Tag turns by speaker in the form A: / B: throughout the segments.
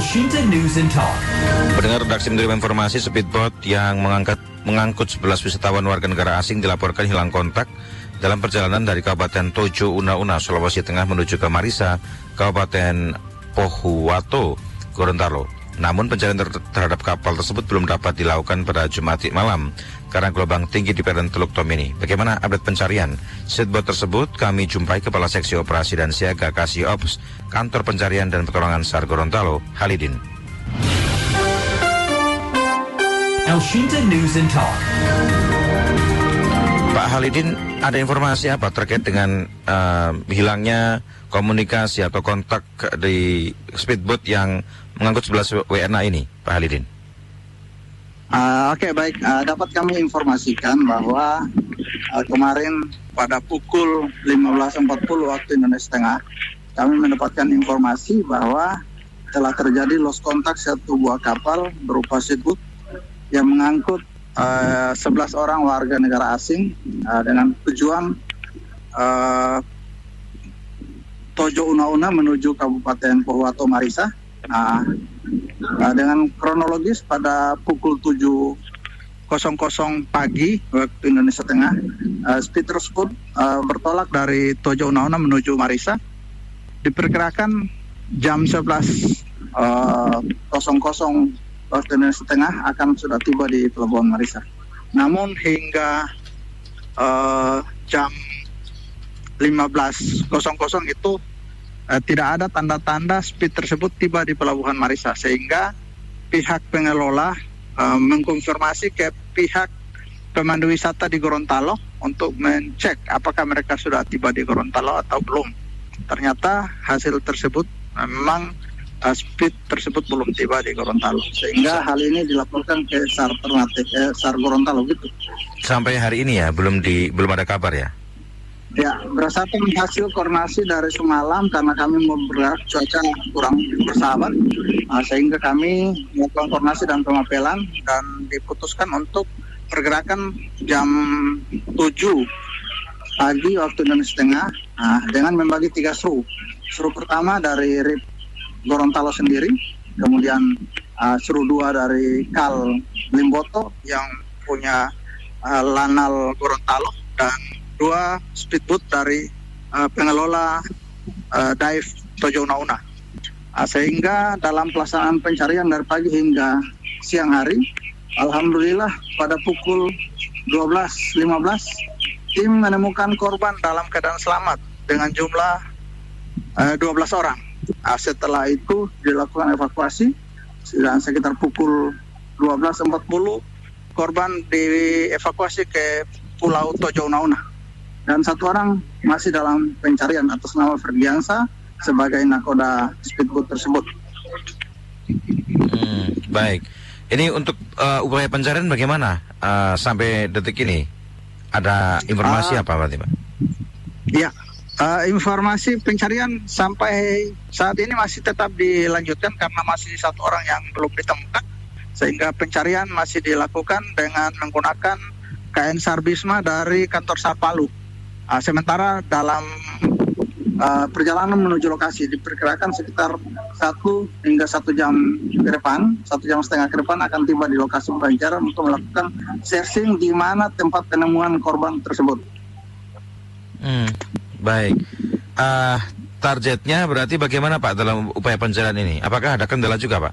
A: Elshinta News and Talk.
B: Pendengar, redaksi menerima informasi speedboat yang mengangkut 11 wisatawan warga negara asing dilaporkan hilang kontak dalam perjalanan dari Kabupaten Tojo Una-Una, Sulawesi Tengah menuju ke Marisa, Kabupaten Pohuwato, Gorontalo. Namun pencarian terhadap kapal tersebut belum dapat dilakukan pada Jumat malam karena gelombang tinggi di perairan Teluk Tomini. Bagaimana update pencarian speedboat tersebut? Kami jumpai Kepala Seksi Operasi dan Siaga Kasih Ops Kantor Pencarian dan Pertolongan SAR Gorontalo, Halidin.
A: Elshinta News and Talk.
B: Pak Halidin, ada informasi apa terkait dengan hilangnya komunikasi atau kontak di speedboat yang mengangkut 11 WNA ini, Pak Halidin?
C: Oke, baik. Dapat kami informasikan bahwa kemarin pada pukul 15.40 waktu Indonesia Tengah, kami mendapatkan informasi bahwa telah terjadi lost contact satu buah kapal berupa speedboat yang mengangkut 11 orang warga negara asing dengan tujuan Tojo Una-Una menuju Kabupaten Pohuwato Marisa. Dengan kronologis pada pukul 7.00 pagi waktu Indonesia Tengah, speed tersebut bertolak dari Tojo Una-Una menuju Marisa. Diperkirakan jam 11.00 waktu Indonesia Tengah akan sudah tiba di Pelabuhan Marisa. Namun hingga jam 15.00 itu tidak ada tanda-tanda speed tersebut tiba di Pelabuhan Marisa, sehingga pihak pengelola mengkonfirmasi ke pihak pemandu wisata di Gorontalo untuk mencek apakah mereka sudah tiba di Gorontalo atau belum. Ternyata hasil tersebut memang speed tersebut belum tiba di Gorontalo, sehingga hal ini dilaporkan ke SAR Ternate, SAR Gorontalo gitu. Sampai hari ini ya belum ada kabar ya? Ya, berdasarkan hasil koordinasi dari semalam karena kami bergerak cuaca kurang bersahabat, sehingga kami melakukan koordinasi dan pemapelan dan diputuskan untuk pergerakan jam 7 pagi waktu Indonesia Tengah dengan membagi 3 seru. Seru pertama dari RIP Gorontalo sendiri, kemudian seru 2 dari KAL Limboto yang punya Lanal Gorontalo, dan 2 speedboat dari pengelola dive Tojo Una-Una. Sehingga dalam pelaksanaan pencarian dari pagi hingga siang hari, alhamdulillah pada pukul 12.15 tim menemukan korban dalam keadaan selamat dengan jumlah 12 orang. Setelah itu dilakukan evakuasi dan sekitar pukul 12.40 korban dievakuasi ke Pulau Tojo Una-Una. Dan 1 orang masih dalam pencarian atas nama Ferdiansa sebagai nakoda speedboat tersebut.
B: Baik. Ini untuk upaya pencarian bagaimana sampai detik ini? Ada informasi apa Pak?
C: Ya, informasi pencarian sampai saat ini masih tetap dilanjutkan karena masih 1 orang yang belum ditemukan, sehingga pencarian masih dilakukan dengan menggunakan KN SAR Bisma dari kantor SAR Palu. Sementara dalam perjalanan menuju lokasi diperkirakan sekitar 1 hingga 1 jam ke depan, 1,5 jam ke depan akan tiba di lokasi pencarian untuk melakukan searching di mana tempat penemuan korban tersebut.
B: Baik. Targetnya berarti bagaimana Pak dalam upaya pencarian ini? Apakah ada kendala juga Pak?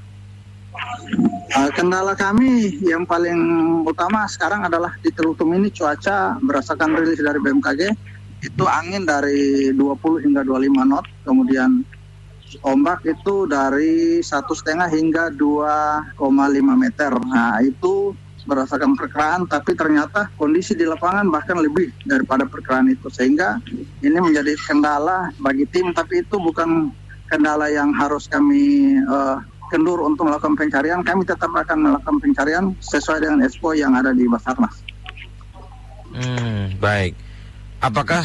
C: Kendala kami yang paling utama sekarang adalah di Teluk Tomini, cuaca berdasarkan rilis dari BMKG itu angin dari 20 hingga 25 knot, kemudian ombak itu dari 1,5 hingga 2,5 meter. Nah itu berdasarkan perkiraan, tapi ternyata kondisi di lapangan bahkan lebih daripada perkiraan itu, sehingga ini menjadi kendala bagi tim, tapi itu bukan kendala yang harus kami kendur untuk melakukan pencarian. Kami tetap akan melakukan pencarian sesuai dengan SPO yang ada di Basarnas.
B: Baik. Apakah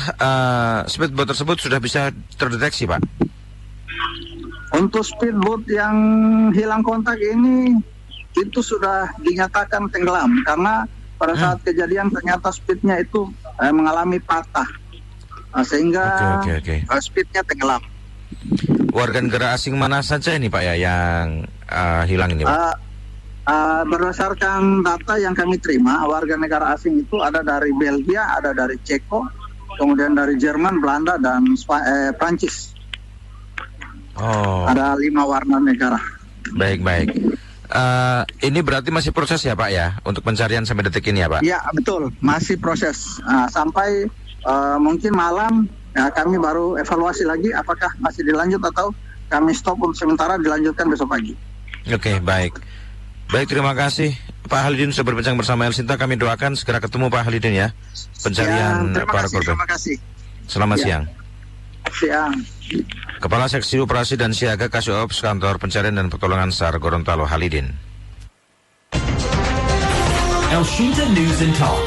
B: speedboat tersebut sudah bisa terdeteksi Pak?
C: Untuk speedboat yang hilang kontak ini itu sudah dinyatakan tenggelam karena pada saat kejadian ternyata speednya itu mengalami patah, sehingga speednya tenggelam.
B: warga negara asing mana saja ini Pak ya yang hilang ini Pak?
C: Berdasarkan data yang kami terima, warga negara asing itu ada dari Belgia, ada dari Ceko, kemudian dari Jerman, Belanda, dan Prancis.
B: Oh.
C: Ada 5 warga negara.
B: Baik. Ini berarti masih proses ya Pak ya, untuk pencarian sampai detik ini ya Pak?
C: Ya betul, masih proses. Sampai mungkin malam ya, kami baru evaluasi lagi apakah masih dilanjut atau kami stop untuk sementara, dilanjutkan besok pagi.
B: Oke, baik. Baik, terima kasih Pak Halidin sudah berbincang bersama El Sinta. Kami doakan segera ketemu Pak Halidin ya, pencarian para korban.
C: Terima kasih.
B: Selamat siang.
C: Siang.
B: Kepala Seksi Operasi dan Siaga Kasiops Kantor Pencarian dan Pertolongan SAR Gorontalo Halidin.
A: El Shinta News and Talk.